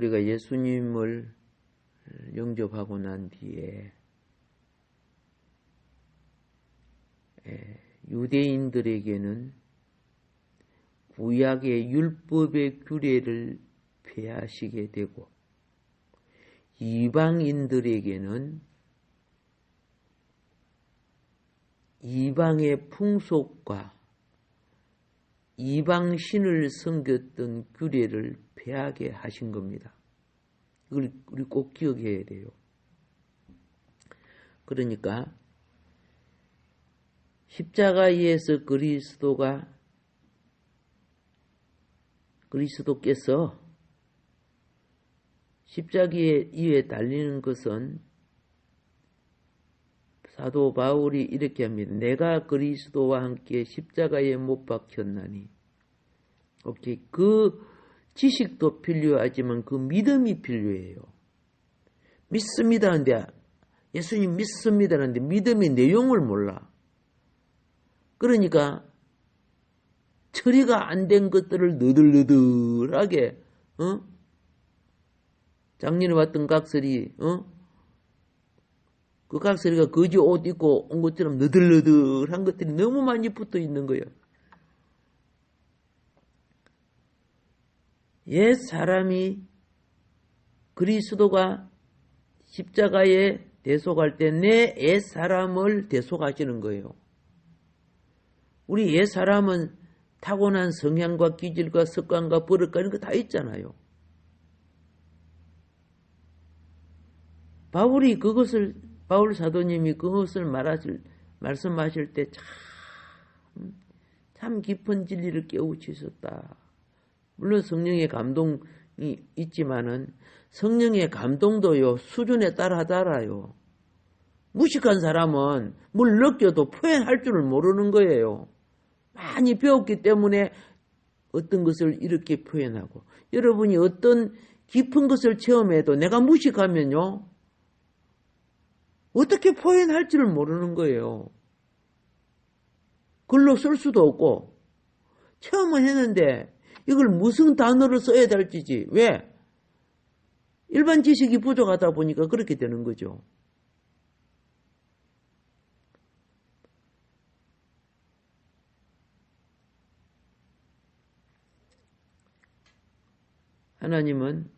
우리가 예수님을 영접하고 난 뒤에 유대인들에게는 구약의 율법의 규례를 폐하시게 되고 이방인들에게는 이방의 풍속과 이방신을 섬겼던 규례를 폐하게 하신 겁니다. 이걸 우리 꼭 기억해야 돼요. 그러니까 십자가에서 그리스도께서 십자가에 달리는 것은 사도 바울이 이렇게 합니다. 내가 그리스도와 함께 십자가에 못 박혔나니. 오케이. 그 지식도 필요하지만 그 믿음이 필요해요. 믿습니다 하는데 예수님 믿습니다 하는데 믿음의 내용을 몰라. 그러니까 처리가 안 된 것들을 너덜너덜하게 작년에 봤던 각설이 그 각설이가 거지 옷 입고 온 것처럼 너덜너덜한 것들이 너무 많이 붙어 있는 거예요. 옛 사람이 그리스도가 십자가에 대속할 때 내 옛 사람을 대속하시는 거예요. 우리 옛 사람은 타고난 성향과 기질과 습관과 버릇과 이런 거 다 있잖아요. 바울 사도님이 그것을 말씀하실 때 참 깊은 진리를 깨우치셨다. 물론 성령의 감동이 있지만은 성령의 감동도요 수준에 따라 달아요. 무식한 사람은 뭘 느껴도 표현할 줄을 모르는 거예요. 많이 배웠기 때문에 어떤 것을 이렇게 표현하고 여러분이 어떤 깊은 것을 체험해도 내가 무식하면요 어떻게 표현할 줄을 모르는 거예요. 글로 쓸 수도 없고 체험은 했는데 이걸 무슨 단어를 써야 될지 왜? 일반 지식이 부족하다 보니까 그렇게 되는 거죠. 하나님은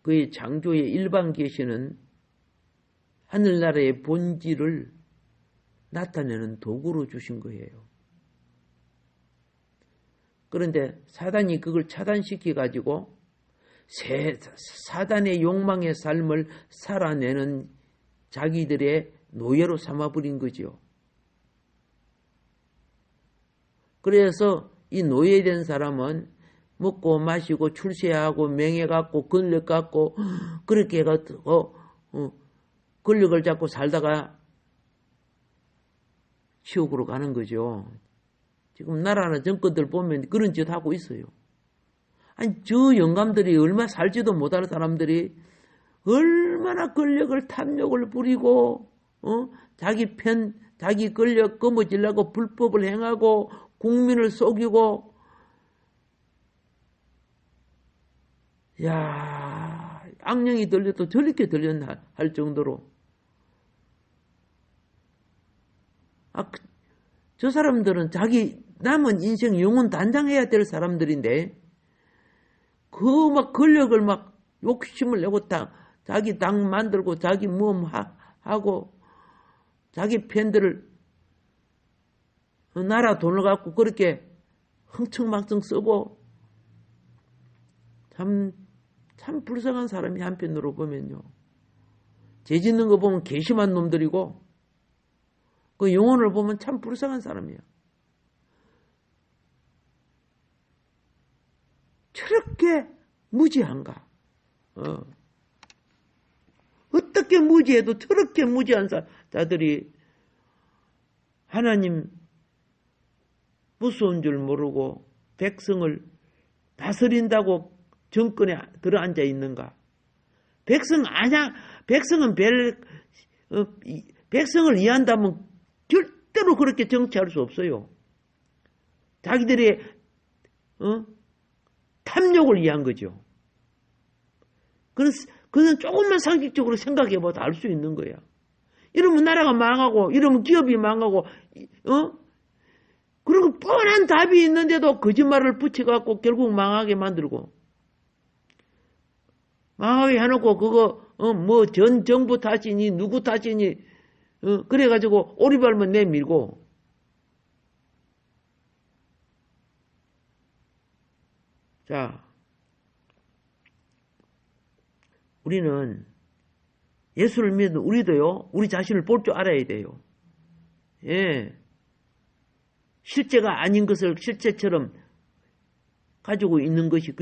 그의 창조의 일반 계시는 하늘나라의 본질을 나타내는 도구로 주신 거예요. 그런데 사단이 그걸 차단시켜가지고 사단의 욕망의 삶을 살아내는 자기들의 노예로 삼아버린 거죠. 그래서 이 노예된 사람은 먹고 마시고 출세하고 명예 갖고 권력 갖고 그렇게 해가지고 권력을 잡고 살다가 지옥으로 가는 거죠. 지금 나라나 정권들 보면 그런 짓 하고 있어요. 아니 저 영감들이 얼마나 살지도 못하는 사람들이 얼마나 권력을 탐욕을 부리고 자기 권력 거머쥐려고 불법을 행하고 국민을 속이고 야 악령이 들려도 저렇게 들렸나 할 정도로 저 사람들은 자기 남은 인생 영혼 단장해야 될 사람들인데 그 막 권력을 막 욕심을 내고 자기 당 만들고 자기 모험 하고 자기 팬들을 나라 돈을 갖고 그렇게 흥청망청 쓰고 참 불쌍한 사람이 한편으로 보면요. 죄 짓는 거 보면 괘씸한 놈들이고 그 영혼을 보면 참 불쌍한 사람이에요. 저렇게 무지한가? 어떻게 무지해도 저렇게 무지한 자들이 하나님 무서운 줄 모르고 백성을 다스린다고 정권에 들어앉아 있는가? 백성은 백성을 이해한다면 절대로 그렇게 정치할 수 없어요. 자기들의 탐욕을 위한 거죠. 그는 조금만 상식적으로 생각해봐도 알 수 있는 거야. 이러면 나라가 망하고, 이러면 기업이 망하고, 그리고 뻔한 답이 있는데도 거짓말을 붙여갖고 결국 망하게 만들고. 망하게 해놓고 그거, 전 정부 탓이니, 누구 탓이니, 그래가지고 오리발만 내밀고. 자, 우리는 예수를 믿는 우리도요, 우리 자신을 볼 줄 알아야 돼요. 예. 실제가 아닌 것을 실제처럼 가지고 있는 것이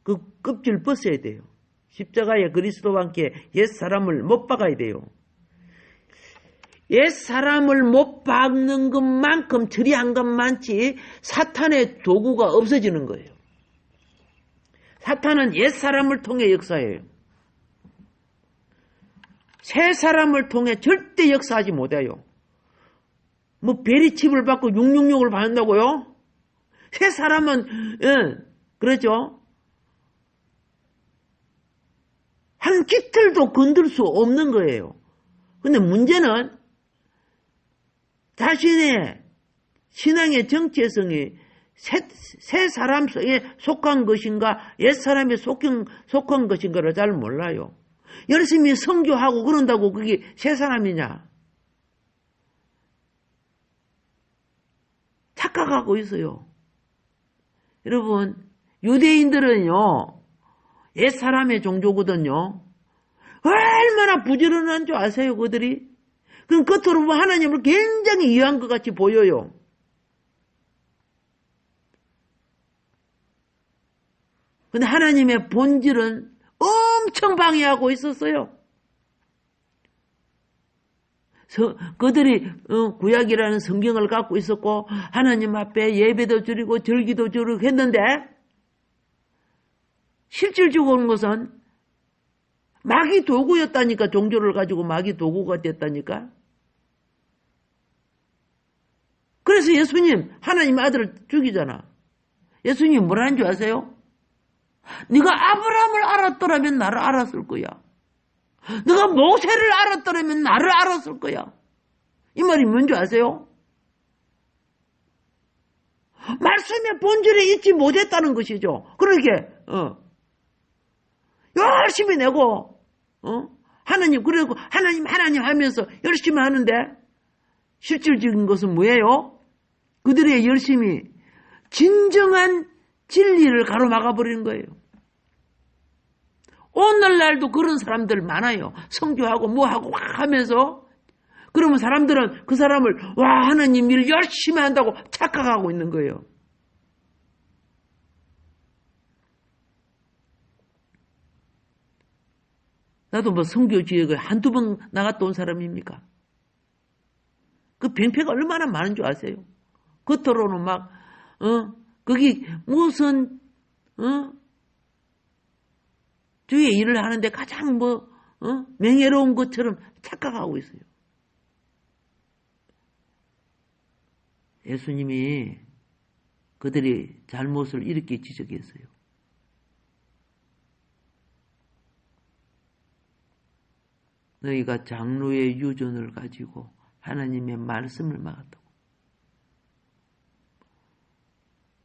그 껍질을 벗어야 돼요. 십자가에 그리스도와 함께 옛사람을 못 박아야 돼요. 옛사람을 못 박는 것만큼 처리한 것만치 사탄의 도구가 없어지는 거예요. 사탄은 옛사람을 통해 역사해요. 새 사람을 통해 절대 역사하지 못해요. 뭐 베리칩을 받고 666을 받는다고요? 새 사람은 그렇죠. 한 깃털도 건들 수 없는 거예요. 근데 문제는 자신의 신앙의 정체성이 새 사람 속에 속한 것인가 옛 사람에 속한 것인가를 잘 몰라요. 열심히 선교하고 그런다고 그게 새 사람이냐? 착각하고 있어요. 여러분, 유대인들은요, 옛 사람의 종교거든요. 얼마나 부지런한 줄 아세요, 그들이? 그럼 겉으로 보면 하나님을 굉장히 이해한 것 같이 보여요. 근데 하나님의 본질은 엄청 방해하고 있었어요. 그들이 구약이라는 성경을 갖고 있었고 하나님 앞에 예배도 드리고 절기도 드리고 했는데 실질적으로 온 것은 마귀 도구였다니까. 종교를 가지고 마귀 도구가 됐다니까. 그래서 예수님 하나님 아들을 죽이잖아. 예수님 뭐라는 줄 아세요? 네가 아브라함을 알았더라면 나를 알았을 거야. 네가 모세를 알았더라면 나를 알았을 거야. 이 말이 뭔지 아세요? 말씀의 본질에 있지 못했다는 것이죠. 그러게 열심히 내고 하나님 그리고 하나님 하면서 열심히 하는데 실질적인 것은 뭐예요? 그들의 열심이 진정한 진리를 가로막아 버리는 거예요. 오늘날도 그런 사람들 많아요. 성교하고 뭐하고 막 하면서 그러면 사람들은 그 사람을 와 하나님 일 열심히 한다고 착각하고 있는 거예요. 나도 뭐 성교 지역에 한두 번 나갔다 온 사람입니까? 그 병폐가 얼마나 많은 줄 아세요? 겉으로는 막 거기 무슨 주의 일을 하는데 가장 명예로운 것처럼 착각하고 있어요. 예수님이 그들이 잘못을 이렇게 지적했어요. 너희가 장로의 유전을 가지고 하나님의 말씀을 막았다고.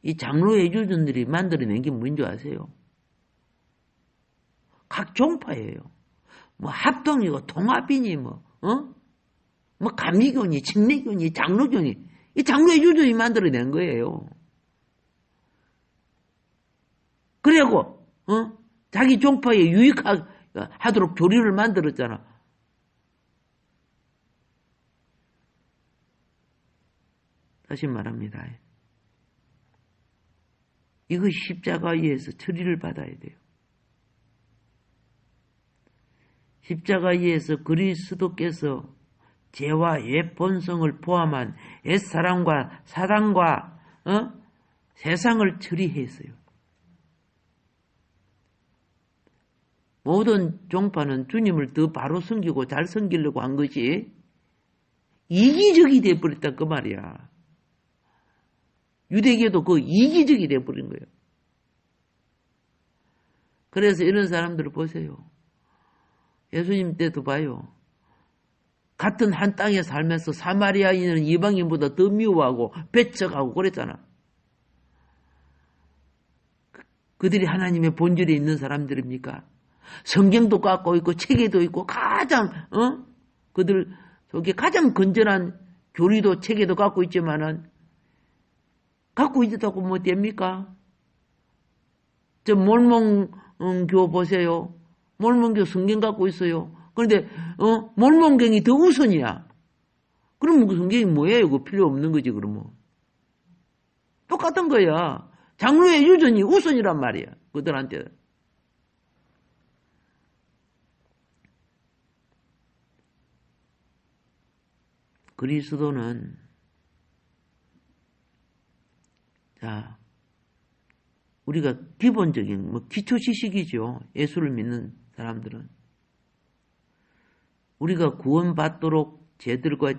이 장로의 유전들이 만들어낸 게 뭔지 아세요? 각 종파예요. 뭐 합동이고 통합이니 뭐 감리교니 침례교니 장로교니 이 장로의 유전이 만들어낸 거예요. 그리고 자기 종파에 유익하도록 교리를 만들었잖아. 다시 말합니다. 이것이 십자가에서 처리를 받아야 돼요. 십자가에서 그리스도께서 죄와 옛 본성을 포함한 옛 사람과 사단과 세상을 처리했어요. 모든 종파는 주님을 더 바로 섬기고 잘 섬기려고 한 것이 이기적이 되어버렸다 그 말이야. 유대교도 그 이기적이 되어버린 거예요. 그래서 이런 사람들을 보세요. 예수님 때도 봐요. 같은 한 땅에 살면서 사마리아인은 이방인보다 더 미워하고 배척하고 그랬잖아. 그들이 하나님의 본질에 있는 사람들입니까? 성경도 갖고 있고 체계도 있고 가장 그들 속에 가장 건전한 교리도 체계도 갖고 있지만은 갖고 있다고 뭐 됩니까? 저 몰몬교 보세요. 몰몬교 성경 갖고 있어요. 그런데 몰몬경이 더 우선이야. 그럼 그 성경이 뭐예요? 그 필요 없는 거지 그러면. 똑같은 거야. 장로의 유전이 우선이란 말이야. 그들한테. 그리스도는 자 우리가 기본적인 기초 지식이죠. 예수를 믿는 사람들은 우리가 구원받도록 죄들과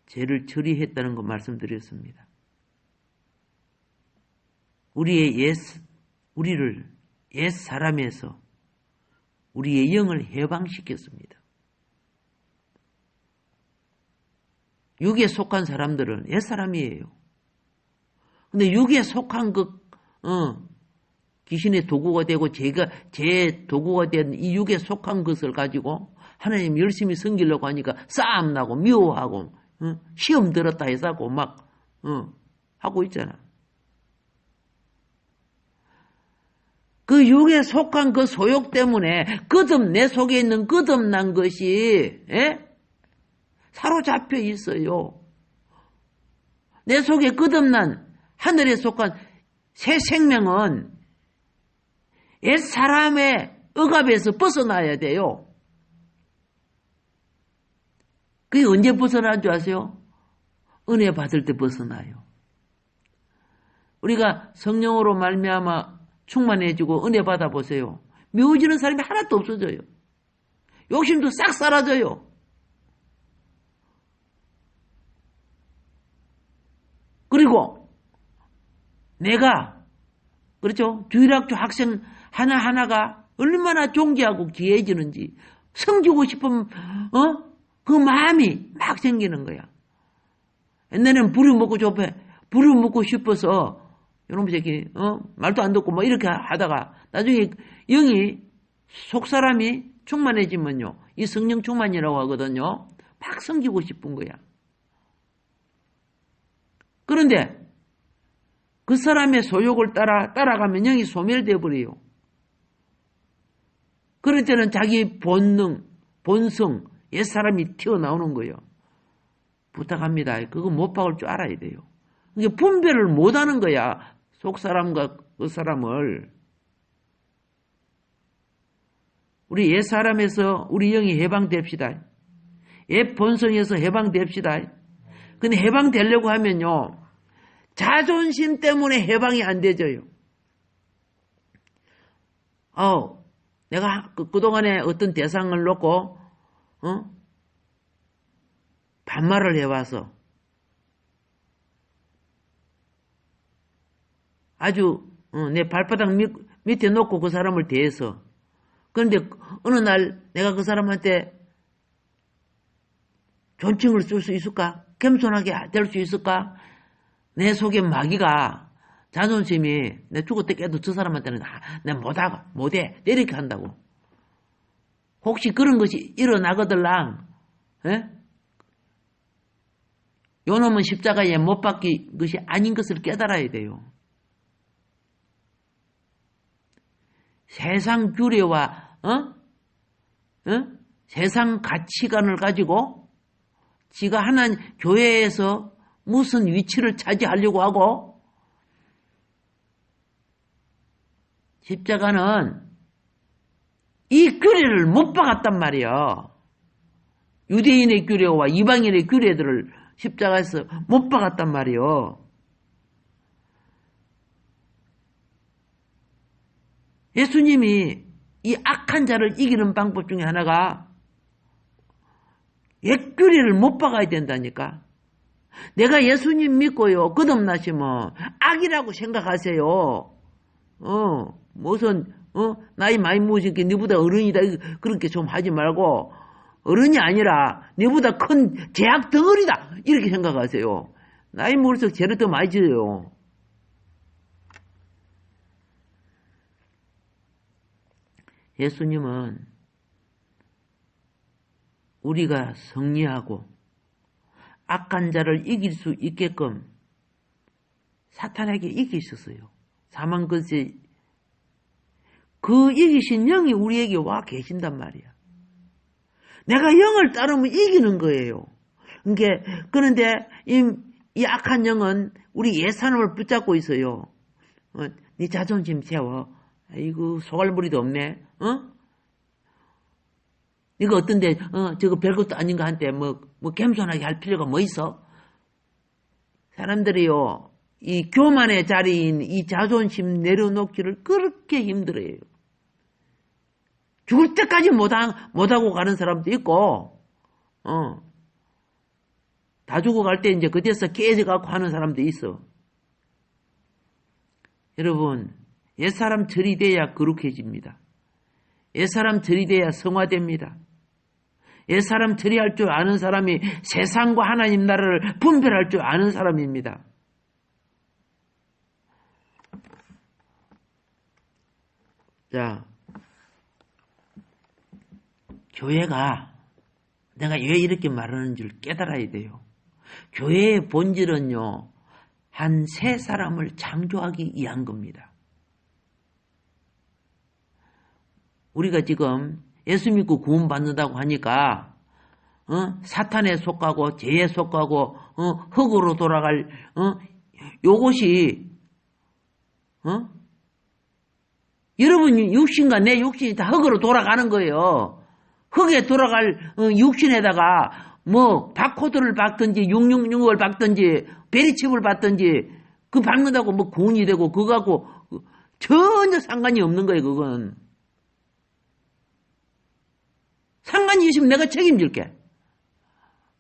죄를 처리했다는 거 말씀드렸습니다. 우리를 옛 사람에서 우리의 영을 해방시켰습니다. 육에 속한 사람들은 옛 사람이에요. 근데 육에 속한 귀신의 도구가 되고 제 도구가 된 이 육에 속한 것을 가지고 하나님 열심히 섬기려고 하니까 싸움 나고 미워하고 시험 들었다 해서고 막 하고 있잖아. 그 육에 속한 그 소욕 때문에 내 속에 있는 거듭난 것이 사로잡혀 있어요. 내 속에 거듭난 하늘에 속한 새 생명은 옛 사람의 억압에서 벗어나야 돼요. 그게 언제 벗어난 줄 아세요? 은혜 받을 때 벗어나요. 우리가 성령으로 말미암아 충만해지고 은혜 받아보세요. 미워지는 사람이 하나도 없어져요. 욕심도 싹 사라져요. 그리고 내가 그렇죠? 주일학교 학생 하나하나가 얼마나 존귀하고 귀해지는지 섬기고 싶은 그 마음이 막 생기는 거야. 옛날에는 부려 먹고 싶어서 이놈의 새끼 말도 안 듣고 뭐 이렇게 하다가 나중에 영이 속사람이 충만해지면요. 이 성령 충만이라고 하거든요. 막 섬기고 싶은 거야. 그런데 그 사람의 소욕을 따라가면 영이 소멸되어 버려요. 그럴 때는 자기 본성, 옛사람이 튀어나오는 거예요. 부탁합니다. 그거 못 박을 줄 알아야 돼요. 이게 분별을 못 하는 거야. 속사람과 그 사람을. 우리 옛사람에서 우리 영이 해방됩시다. 옛 본성에서 해방됩시다. 근데 해방되려고 하면요. 자존심 때문에 해방이 안 되져요. 내가 그동안에 어떤 대상을 놓고 반말을 해와서 아주 내 발바닥 밑에 놓고 그 사람을 대해서 그런데 어느 날 내가 그 사람한테 존칭을 쓸 수 있을까? 겸손하게 될 수 있을까? 내 속에 마귀가 자존심이 내 죽을 때 깨도 저 사람한테는 내가 못해 이렇게 한다고. 혹시 그런 것이 일어나거들랑 요놈은 십자가에 못 박힌 것이 아닌 것을 깨달아야 돼요. 세상 규례와 세상 가치관을 가지고 지가 하나님 교회에서 무슨 위치를 차지하려고 하고 십자가는 이 규례를 못 박았단 말이야. 유대인의 규례와 이방인의 규례들을 십자가에서 못 박았단 말이야. 예수님이 이 악한 자를 이기는 방법 중에 하나가 옛 규례를 못 박아야 된다니까. 내가 예수님 믿고요. 거듭나시면 악이라고 생각하세요. 무슨 나이 많이 먹으니까 너보다 어른이다. 그렇게 좀 하지 말고, 어른이 아니라 너보다 큰 제약 덩어리다. 이렇게 생각하세요. 나이 먹을수록 죄를 더 많이 지어요. 예수님은 우리가 승리하고 악한 자를 이길 수 있게끔 사탄에게 이기셨어요. 사망 것이 그 이기신 영이 우리에게 와 계신단 말이야. 내가 영을 따르면 이기는 거예요. 그런데 이 악한 영은 우리 옛사람을 붙잡고 있어요. 네 자존심 세워. 아이고 소갈머리도 없네. 이거 어떤데 저거 별것도 아닌 거 한테 뭐 겸손하게 할 필요가 뭐 있어? 사람들이요 이 교만의 자리인 이 자존심 내려놓기를 그렇게 힘들어해요. 죽을 때까지 못하고 가는 사람도 있고, 다 죽어갈 때 이제 그때서 깨져갖고 하는 사람도 있어. 여러분, 옛사람 처리돼야 거룩해집니다. 옛사람 처리돼야 성화됩니다. 옛사람 처리할 줄 아는 사람이 세상과 하나님 나라를 분별할 줄 아는 사람입니다. 자, 교회가 내가 왜 이렇게 말하는지를 깨달아야 돼요. 교회의 본질은요, 한 세 사람을 창조하기 위한 겁니다. 우리가 지금 예수 믿고 구원받는다고 하니까 사탄에 속하고 죄에 속하고 흙으로 돌아갈 요것이 여러분 육신과 내 육신이 다 흙으로 돌아가는 거예요. 흙에 돌아갈 육신에다가 뭐 바코드를 박든지 666을 박든지 베리칩을 박든지 그 박는다고 뭐 구원이 되고 그거하고 전혀 상관이 없는 거예요. 그건 상관이 있으면 내가 책임질게.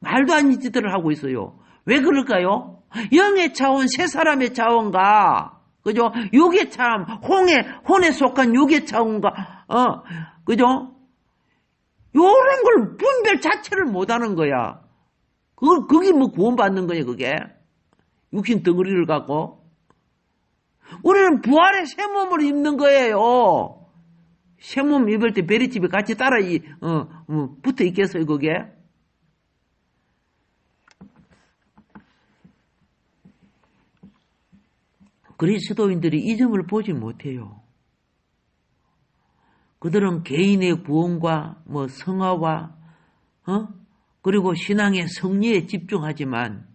말도 안 되는 짓들을 하고 있어요. 왜 그럴까요? 영의 차원, 세 사람의 차원과 그죠? 육의 차원, 혼에 속한 육의 차원과 그죠? 요런 걸 분별 자체를 못하는 거야. 그게 뭐 구원받는 거예요, 그게. 육신 덩어리를 갖고. 우리는 부활의 새 몸을 입는 거예요. 새 몸 입을 때 베리집에 같이 따라 붙어 있겠어요, 그게? 그리스도인들이 이 점을 보지 못해요. 그들은 개인의 구원과 성화와 그리고 신앙의 승리에 집중하지만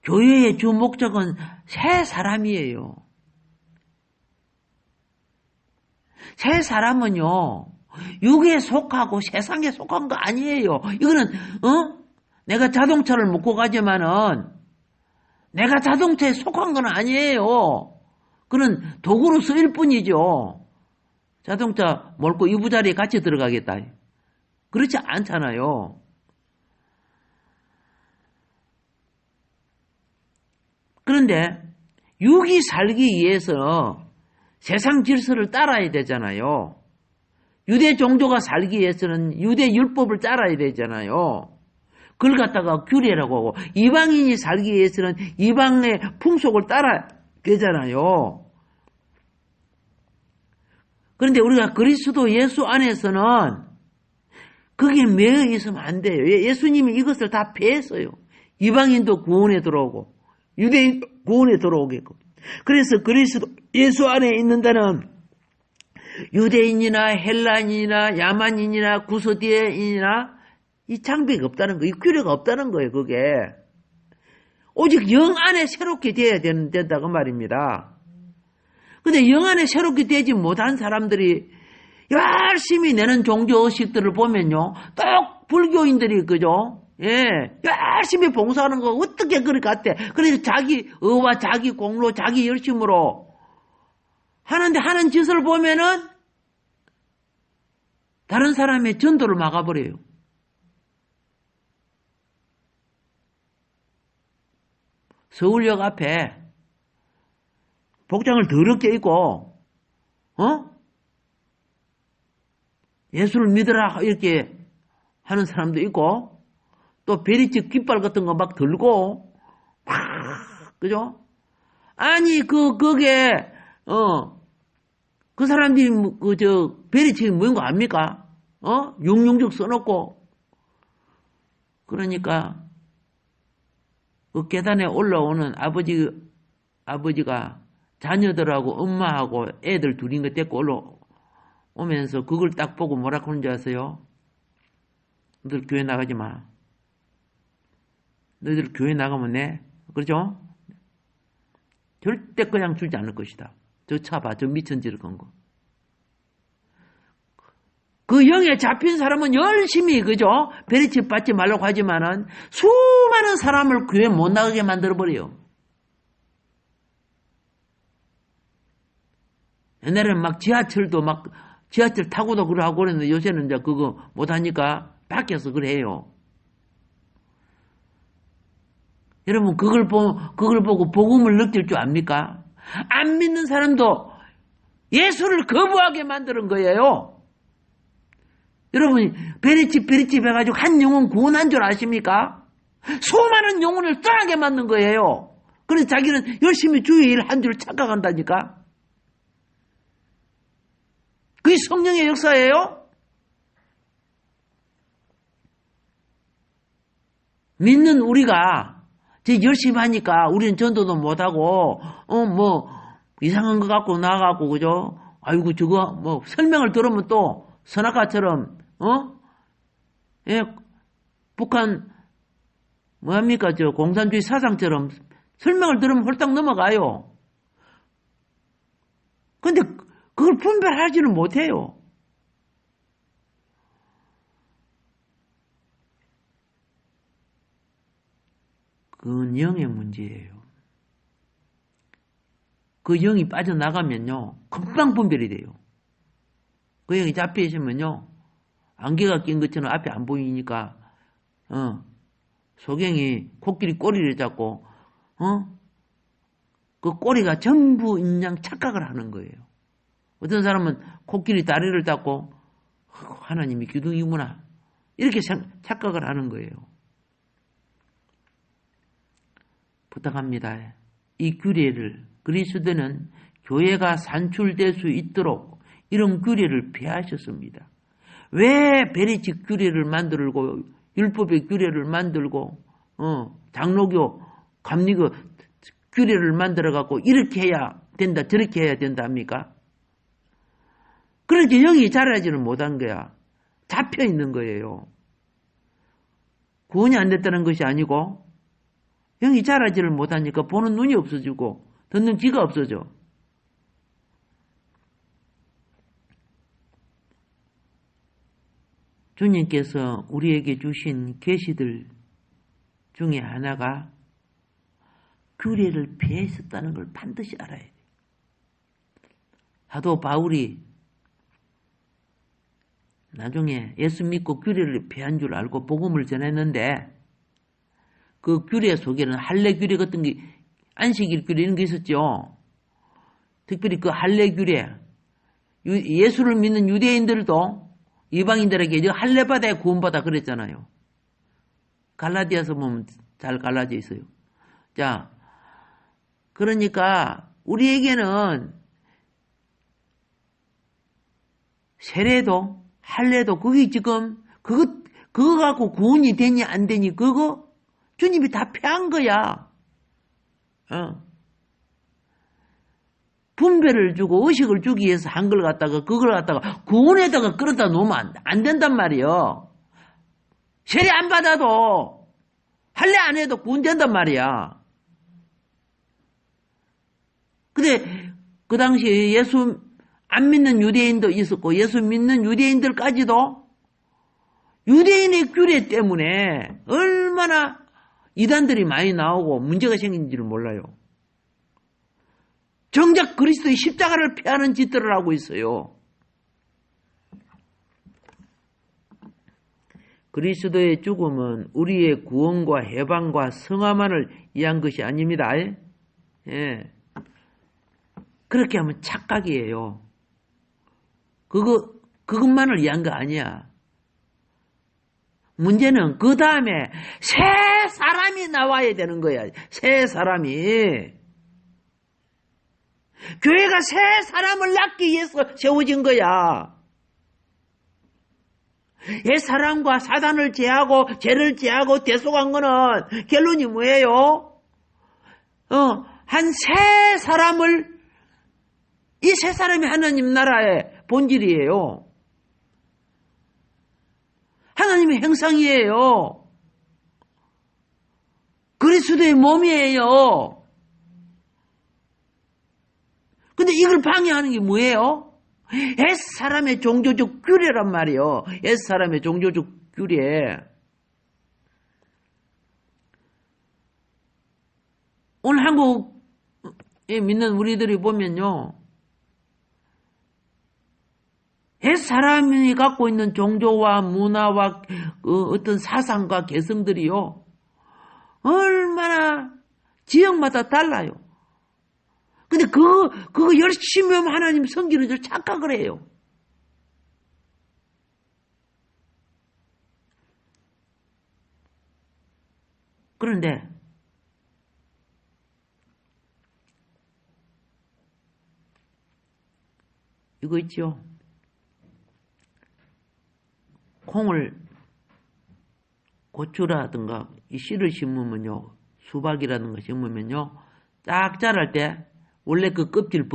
교회의 주 목적은 새 사람이에요. 새 사람은요 육에 속하고 세상에 속한 거 아니에요. 이거는 내가 자동차를 먹고 가지만은 내가 자동차에 속한 건 아니에요. 그는 도구로 쓰일 뿐이죠. 자동차 몰고 이부자리에 같이 들어가겠다. 그렇지 않잖아요. 그런데 육이 살기 위해서 세상 질서를 따라야 되잖아요. 유대 종교가 살기 위해서는 유대 율법을 따라야 되잖아요. 그걸 갖다가 규례라고 하고 이방인이 살기 위해서는 이방의 풍속을 따라야 되잖아요. 그런데 우리가 그리스도 예수 안에서는 그게 매여 있으면 안 돼요. 예수님이 이것을 다 폐했어요. 이방인도 구원에 들어오고 유대인도 구원에 들어오겠고. 그래서 그리스도 예수 안에 있는 데는 유대인이나 헬라인이나 야만인이나 구스디인이나 이 장벽이 없다는 거예요. 이 규례가 없다는 거예요. 그게. 오직 영 안에 새롭게 되어야 된다고 말입니다. 근데 영 안에 새롭게 되지 못한 사람들이 열심히 내는 종교의식들을 보면요. 똑 불교인들이 그죠? 예, 열심히 봉사하는 거 어떻게 그리 같대. 그래서 자기 의와 자기 공로, 자기 열심으로 하는데 하는 짓을 보면은 다른 사람의 전도를 막아버려요. 서울역 앞에 복장을 더럽게 입고 예수를 믿으라 이렇게 하는 사람도 있고 또 베리치 깃발 같은 거 막 들고 막 그죠? 아니 그게 그 사람들이 베리치 뭐인 거 압니까? 용용적 써놓고 그러니까 그 계단에 올라오는 아버지가 자녀들하고 엄마하고 애들 둘인가 데리고 올라오면서 그걸 딱 보고 뭐라 그러는 줄 아세요? 너희들 교회 나가지 마. 너희들 교회 나가면 그렇죠? 절대 그냥 주지 않을 것이다. 저 차 봐. 저 미천지를 건 거. 그 영에 잡힌 사람은 열심히 그죠? 베리칩 받지 말라고 하지만은 수많은 사람을 교회 못 나가게 만들어버려요. 옛날에는 막 지하철 타고도 그러고 그랬는데 요새는 이제 그거 못하니까 밖에서 그래요. 여러분 그걸 보고 복음을 느낄 줄 압니까? 안 믿는 사람도 예수를 거부하게 만드는 거예요. 여러분 베리칩 해가지고 한 영혼 구원한 줄 아십니까? 수많은 영혼을 떠나게 만든 거예요. 그래서 자기는 열심히 주의 일 한 줄 착각한다니까. 그게 성령의 역사예요. 믿는 우리가 열심히 하니까 우리는 전도도 못하고 이상한 거 갖고 나가고 그죠? 아이고 저거 설명을 들으면 또 선악과처럼 예, 북한 뭐합니까 저 공산주의 사상처럼 설명을 들으면 홀딱 넘어가요. 근데 그걸 분별하지는 못해요. 그건 영의 문제예요. 그 영이 빠져나가면요 금방 분별이 돼요. 그 영이 잡혀 있으면요 안개가 낀 것처럼 앞이 안 보이니까 소경이 코끼리 꼬리를 잡고 그 꼬리가 전부 인양 착각을 하는 거예요. 어떤 사람은 코끼리 다리를 잡고 하나님이 기둥이구나 이렇게 착각을 하는 거예요. 부탁합니다. 이 규례를 그리스도는 교회가 산출될 수 있도록 이런 규례를 폐하셨습니다. 왜 베리직 규례를 만들고 율법의 규례를 만들고 장로교 감리교 규례를 만들어 갖고 이렇게 해야 된다 저렇게 해야 된다 합니까? 그렇게 영이 자라지는 못한 거야. 잡혀 있는 거예요. 구원이 안 됐다는 것이 아니고 영이 자라지를 못하니까 보는 눈이 없어지고 듣는 귀가 없어져. 주님께서 우리에게 주신 계시들 중에 하나가 규례를 폐했었다는 걸 반드시 알아야 돼요. 사도 바울이 나중에 예수 믿고 규례를 폐한 줄 알고 복음을 전했는데 그 규례 속에는 할례 규례 같은 게 안식일 규례 이런 게 있었죠. 특별히 그 할례 규례 예수를 믿는 유대인들도 이방인들에게 할례 받아야 구원받아 그랬잖아요. 갈라디아서 보면 잘 갈라져 있어요. 자, 그러니까 우리에게는 세례도 할례도 그게 지금 그거 갖고 구원이 되니 안 되니 그거 주님이 다 폐한 거야. 분배를 주고 의식을 주기 위해서 한 걸 갖다가 그걸 갖다가 구원에다가 끌어다 놓으면 안 된단 말이에요. 세례 안 받아도 할례 안 해도 구원 된단 말이야. 근데 그 당시에 예수 안 믿는 유대인도 있었고 예수 믿는 유대인들까지도 유대인의 규례 때문에 얼마나 이단들이 많이 나오고 문제가 생긴지를 몰라요. 정작 그리스도의 십자가를 폐하는 짓들을 하고 있어요. 그리스도의 죽음은 우리의 구원과 해방과 성화만을 위한 것이 아닙니다. 예. 그렇게 하면 착각이에요. 그거 그것만을 위한 거 아니야. 문제는 그 다음에 새 사람이 나와야 되는 거야. 새 사람이. 교회가 새 사람을 낳기 위해서 세워진 거야. 옛 사람과 사단을 제하고 죄를 제하고 대속한 거는 결론이 뭐예요? 한 새 사람을, 이 새 사람이 하나님 나라의 본질이에요. 하나님의 형상이에요. 그리스도의 몸이에요. 근데 이걸 방해하는 게 뭐예요? 옛사람의 종교적 규례란 말이에요. 옛사람의 종교적 규례. 오늘 한국에 믿는 우리들이 보면요, 옛사람이 갖고 있는 종교와 문화와 어떤 사상과 개성들이요, 얼마나 지역마다 달라요. 근데 그거 열심히 하면 하나님 섬기는 줄 착각을 해요. 그런데 이거 있죠. 콩을, 고추라든가 이 씨를 심으면요, 수박이라든가 심으면요, 딱 자랄 때 원래 그 껍질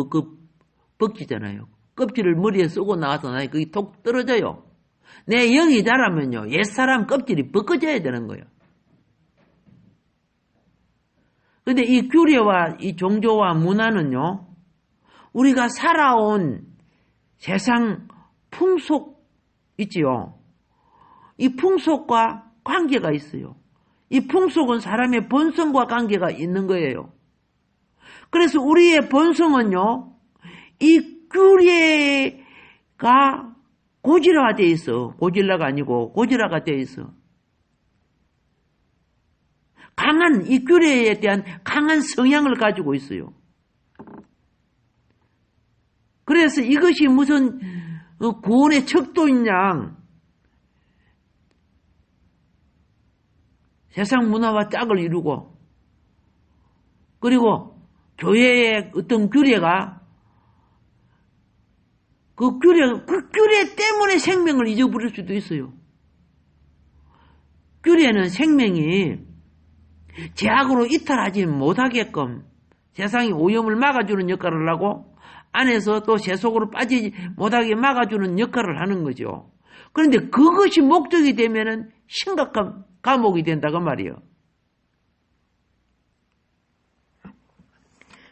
벗기잖아요. 껍질을 머리에 쓰고 나와서 나이 그게 톡 떨어져요. 내 영이 자라면요, 옛사람 껍질이 벗겨져야 되는 거예요. 근데 이 규례와 이 종교와 문화는요, 우리가 살아온 세상 풍속 있지요. 이 풍속과 관계가 있어요. 이 풍속은 사람의 본성과 관계가 있는 거예요. 그래서 우리의 본성은요, 이 규례가 고질화되어 있어. 고질라가 아니고 고질화가 되어 있어. 강한, 이 규례에 대한 강한 성향을 가지고 있어요. 그래서 이것이 무슨 구원의 척도인 양 세상 문화와 짝을 이루고, 그리고 교회의 어떤 규례가 그 규례 때문에 생명을 잊어버릴 수도 있어요. 규례는 생명이 제약으로 이탈하지 못하게끔 세상의 오염을 막아주는 역할을 하고, 안에서 또 세속으로 빠지지 못하게 막아주는 역할을 하는 거죠. 그런데 그것이 목적이 되면은 심각한 감옥이 된다고 말이에요.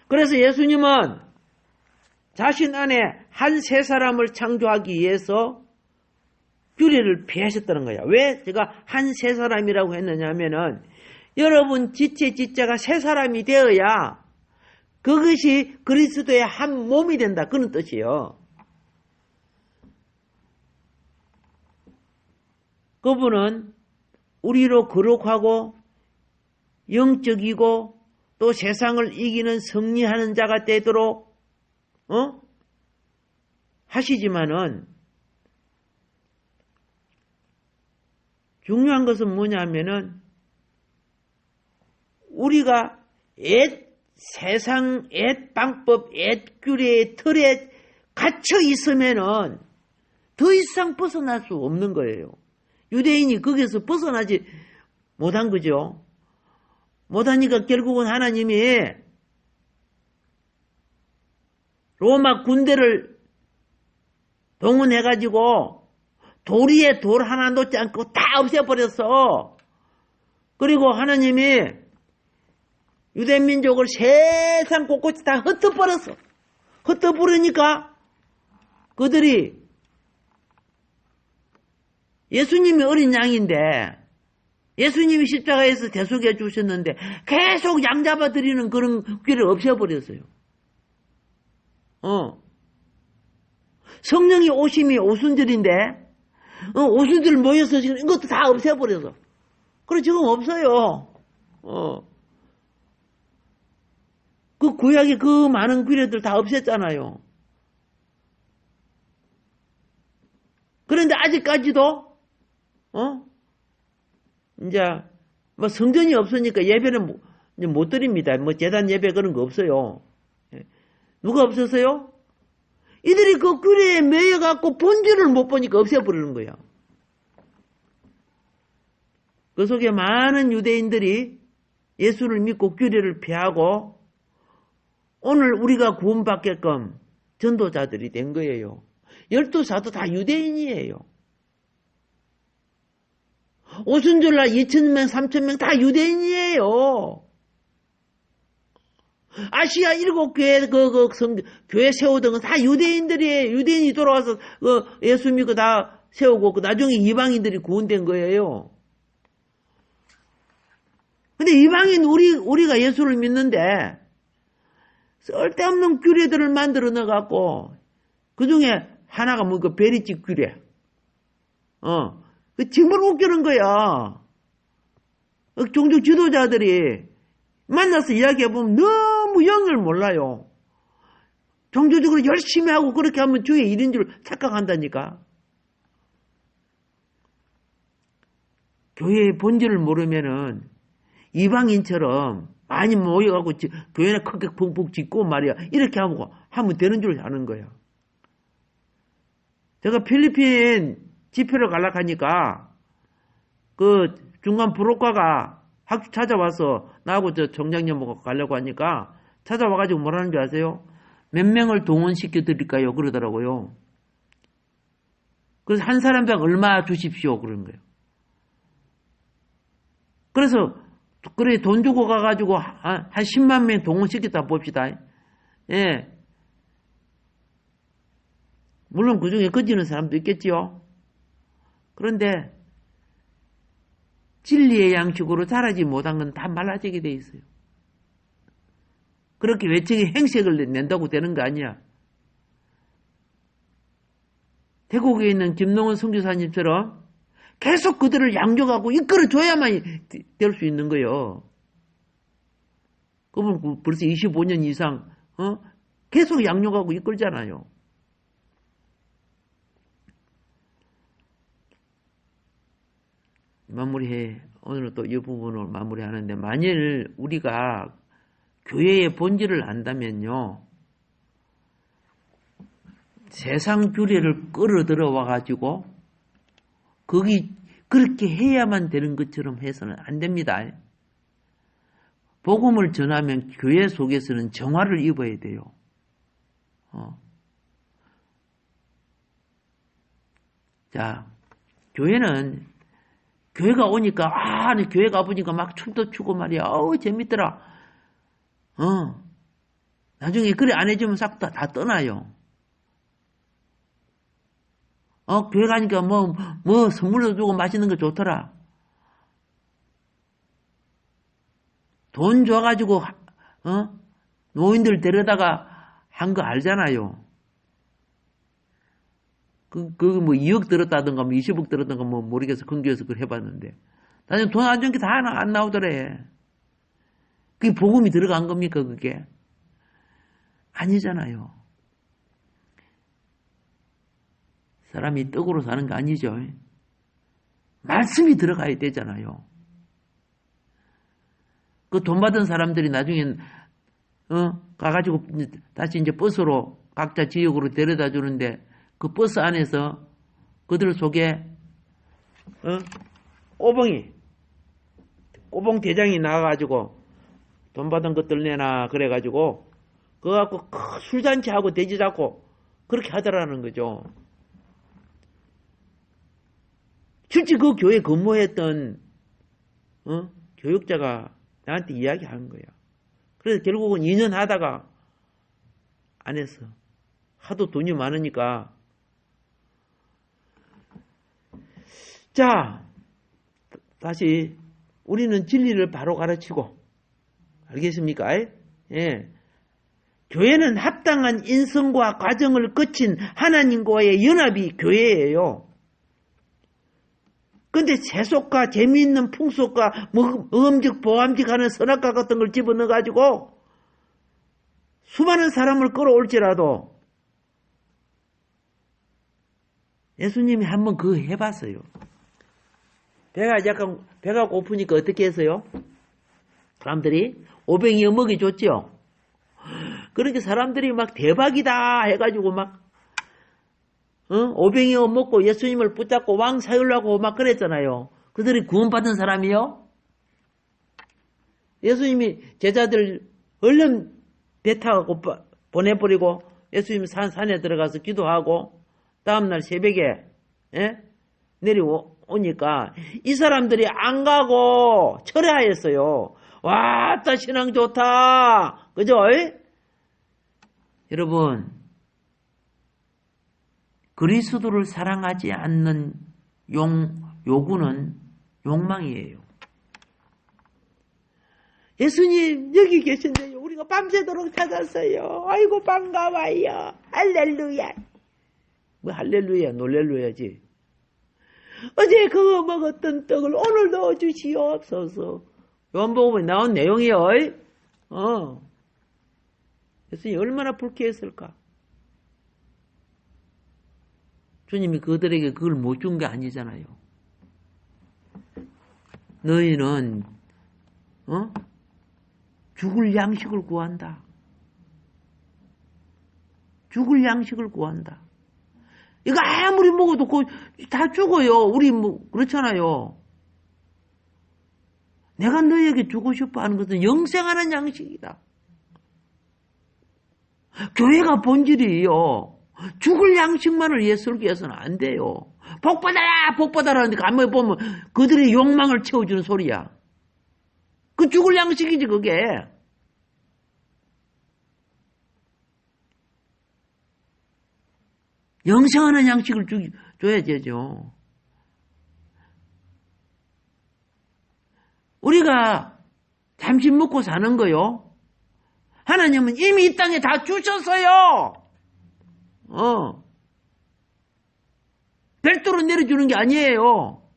그래서 예수님은 자신 안에 한 새 사람을 창조하기 위해서 규례를 폐하셨다는 거야. 왜 제가 한 새 사람이라고 했느냐 하면은, 여러분 지체가 새 사람이 되어야 그것이 그리스도의 한 몸이 된다, 그런 뜻이에요. 그분은 우리로 거룩하고 영적이고 또 세상을 이기는 승리하는 자가 되도록 하시지만은, 중요한 것은 뭐냐면은 우리가 세상 방법 규례의 틀에 갇혀 있으면은 더 이상 벗어날 수 없는 거예요. 유대인이 거기서 벗어나지 못한 거죠. 못하니까 결국은 하나님이 로마 군대를 동원해가지고 돌 위에 돌 하나 놓지 않고 다 없애버렸어. 그리고 하나님이 유대민족을 세상 곳곳에 다 흩어버렸어. 흩어버리니까 그들이 예수님이 어린 양인데, 예수님이 십자가에서 대속해 주셨는데 계속 양 잡아드리는 그런 길을 없애버렸어요. 성령이 오심이 오순절인데 오순절 모여서 지금 이것도 다 없애버려서, 그래 지금 없어요. 그 구약의 그 많은 규례들 다 없앴잖아요. 그런데 아직까지도, 이제, 뭐 성전이 없으니까 예배는 못 드립니다. 뭐 제단 예배 그런 거 없어요. 누가 없었어요? 이들이 그 규례에 매여갖고 본질을 못 보니까 없애버리는 거야. 그 속에 많은 유대인들이 예수를 믿고 규례를 피하고 오늘 우리가 구원받게끔 전도자들이 된 거예요. 12사도 다 유대인이에요. 오순절날 2,000명, 3,000명 다 유대인이에요. 아시아 7교회 교회 세우던 건 다 유대인들이에요. 유대인이 돌아와서 예수 믿고 다 세우고 나중에 이방인들이 구원된 거예요. 근데 이방인 우리가 예수를 믿는데 쓸데없는 규례들을 만들어 넣어갖고 그 중에 하나가 뭐 그 베리집 규례. 그 정말 웃기는 거야. 종교 지도자들이 만나서 이야기해보면 너무 영을 몰라요. 종교적으로 열심히 하고 그렇게 하면 주의 일인 줄 착각한다니까. 교회의 본질을 모르면은 이방인처럼 많이 모여가고 교회나 크게 푹푹 짓고 말이야. 이렇게 하면 되는 줄 아는 거야. 제가 필리핀 집회를 가려고 하니까 그 중간 부록과가 학교 찾아와서 나하고 저 정장님하고 가려고 하니까 찾아와가지고 뭐라는 줄 아세요? 몇 명을 동원시켜 드릴까요? 그러더라고요. 그래서 한 사람당 얼마 주십시오. 그러는 거예요. 그래서 그래 돈 주고 가가지고 한 10만 명 동원시켰다 봅시다. 예. 물론 그 중에 거지는 사람도 있겠지요. 그런데 진리의 양식으로 자라지 못한 건 다 말라지게 돼 있어요. 그렇게 외적인 행색을 낸다고 되는 거 아니야. 태국에 있는 김농원 선교사님처럼 계속 그들을 양육하고 이끌어줘야만 될 수 있는 거예요. 그분 벌써 25년 이상 계속 양육하고 이끌잖아요. 마무리해. 오늘은 또 이 부분을 마무리하는데 만일 우리가 교회의 본질을 안다면요. 세상 규례를 끌어들여 와가지고 거기 그렇게 해야만 되는 것처럼 해서는 안 됩니다. 복음을 전하면 교회 속에서는 정화를 입어야 돼요. 자, 교회가 오니까, 교회 가보니까 막 춤도 추고 말이야. 재밌더라. 나중에 그래 안 해주면 싹 다 떠나요. 교회 가니까 뭐 선물도 주고 맛있는 거 좋더라. 돈 줘가지고, 노인들 데려다가 한 거 알잖아요. 뭐 2억 들었다든가, 뭐 20억 들었다든가, 뭐 모르겠어. 근교에서 그걸 해봤는데. 나중에 돈 안 준 게 다 안 나오더래. 그게 복음이 들어간 겁니까, 그게? 아니잖아요. 사람이 떡으로 사는 거 아니죠. 말씀이 들어가야 되잖아요. 그 돈 받은 사람들이 나중엔, 가가지고 다시 이제 버스로 각자 지역으로 데려다 주는데 그 버스 안에서 그들 속에, 꼬봉 대장이 나와가지고 돈 받은 것들 내놔 그래가지고 그거 갖고 술잔치하고 돼지 잡고 그렇게 하더라는 거죠. 실제 그 교회 근무했던 교육자가 나한테 이야기하는 거야. 그래서 결국은 2년 하다가 안 했어. 하도 돈이 많으니까. 자, 다시 우리는 진리를 바로 가르치고 알겠습니까? 예. 교회는 합당한 인성과 과정을 거친 하나님과의 연합이 교회예요. 근데 세속과 재미있는 풍속과 먹음직 보암직하는 선악과 같은 걸 집어넣어가지고 수많은 사람을 끌어올지라도 예수님이 한번 그거 해봤어요. 배가 고프니까 어떻게 했어요? 사람들이 오병이어 먹여줬죠. 그러니까 사람들이 막 대박이다 해가지고 막 오병이어 먹고 예수님을 붙잡고 왕 사유려고 막 그랬잖아요. 그들이 구원받은 사람이요? 예수님이 제자들 얼른 배 타고 보내버리고 예수님 산에 들어가서 기도하고 다음날 새벽에 내려오니까 이 사람들이 안 가고 철회하였어요. 왔다 신앙 좋다. 그죠? 여러분 그리스도를 사랑하지 않는 요구는 욕망이에요. 예수님 여기 계신데요. 우리가 밤새도록 찾았어요. 아이고 반가워요. 할렐루야. 뭐 할렐루야 놀렐루야지. 어제 그거 먹었던 떡을 오늘 넣어주시옵소서. 요한복음에 나온 내용이요. 예수님 얼마나 불쾌했을까. 주님이 그들에게 그걸 못 준 게 아니잖아요. 너희는 죽을 양식을 구한다. 죽을 양식을 구한다. 이거 아무리 먹어도 다 죽어요. 우리 그렇잖아요. 내가 너희에게 주고 싶어 하는 것은 영생하는 양식이다. 교회가 본질이에요. 죽을 양식만을 예수를 위해서는 안 돼요. 복받아라 복받아라 하는데 가만히 보면 그들의 욕망을 채워주는 소리야. 그 죽을 양식이지 그게. 영생하는 양식을 줘야 되죠. 우리가 잠시 먹고 사는 거요. 하나님은 이미 이 땅에 다 주셨어요. 별도로 내려주는 게 아니에요.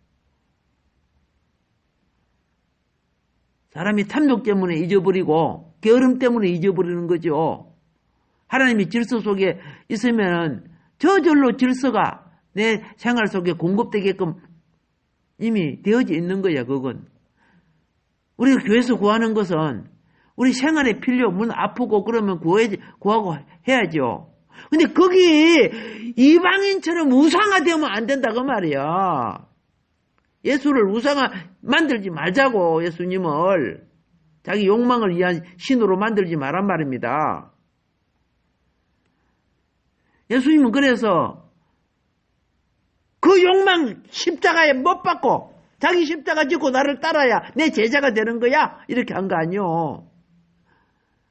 사람이 탐욕 때문에 잊어버리고 게으름 때문에 잊어버리는 거죠. 하나님이 질서 속에 있으면 저절로 질서가 내 생활 속에 공급되게끔 이미 되어져 있는 거야. 그건 우리가 교회에서 구하는 것은 우리 생활에 필요, 문 아프고 그러면 구하고 해야죠. 근데 거기 이방인처럼 우상화되면 안 된다 그 말이야. 예수를 우상화 만들지 말자고. 예수님을 자기 욕망을 위한 신으로 만들지 말란 말입니다. 예수님은 그래서 그 욕망 십자가에 못 박고 자기 십자가 짓고 나를 따라야 내 제자가 되는 거야 이렇게 한 거 아니요.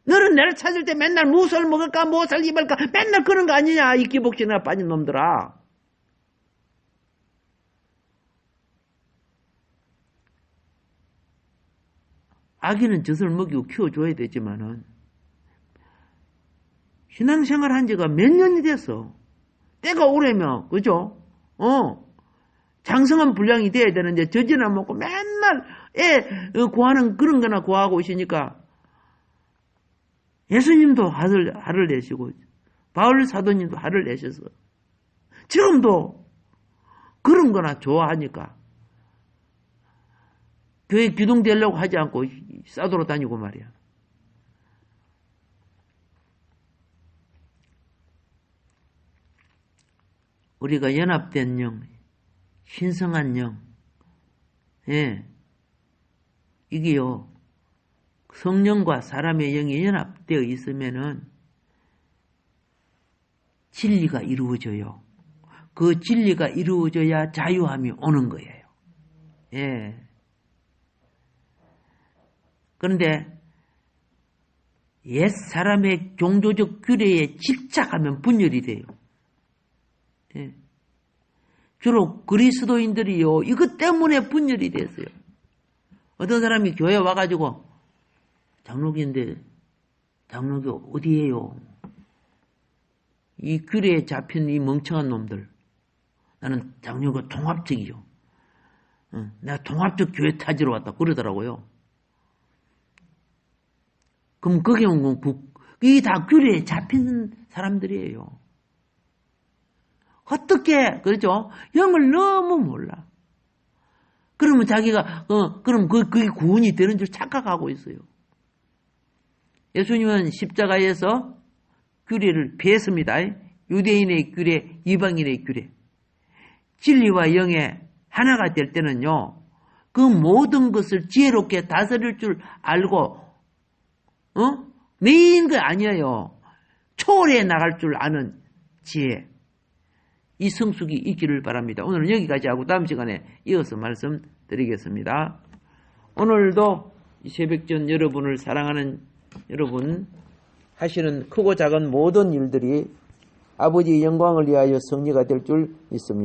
너는 나를 찾을 때 맨날 무엇을 먹을까 무엇을 입을까 맨날 그런 거 아니냐 이 기복신에 빠진 놈들아. 아기는 젖을 먹이고 키워줘야 되지만은 신앙생활 한 지가 몇 년이 됐어. 때가 오래면 그죠? 장성한 분량이 돼야 되는데 젖이나 먹고 맨날 애 구하는 그런 거나 구하고 있으니까 예수님도 화를 내시고 바울 사도님도 화를 내셔서 지금도 그런 거나 좋아하니까 교회 기둥되려고 하지 않고 싸돌아 다니고 말이야. 우리가 연합된 영, 신성한 영, 이게요, 성령과 사람의 영이 연합되어 있으면은 진리가 이루어져요. 그 진리가 이루어져야 자유함이 오는 거예요. 그런데 옛 사람의 종교적 규례에 집착하면 분열이 돼요. 주로 그리스도인들이요, 이것 때문에 분열이 됐어요. 어떤 사람이 교회 와가지고, 장로교인데, 장로교 어디에요? 이 규례에 잡힌 이 멍청한 놈들. 나는 장로교 통합적이요. 내가 통합적 교회 타지러 왔다. 그러더라고요. 그럼 거기 온 건 이게 다 규례에 잡힌 사람들이에요. 어떻게, 그렇죠? 영을 너무 몰라. 그러면 자기가, 그럼 그게 구원이 되는 줄 착각하고 있어요. 예수님은 십자가에서 규례를 폐했습니다. 유대인의 규례, 이방인의 규례. 진리와 영의 하나가 될 때는요, 그 모든 것을 지혜롭게 다스릴 줄 알고, 매인 거 아니에요. 초월해 나갈 줄 아는 지혜. 이 성숙이 있기를 바랍니다. 오늘은 여기까지 하고 다음 시간에 이어서 말씀드리겠습니다. 오늘도 새벽전 여러분을 사랑하는 여러분 하시는 크고 작은 모든 일들이 아버지의 영광을 위하여 성리가 될 줄 믿습니다.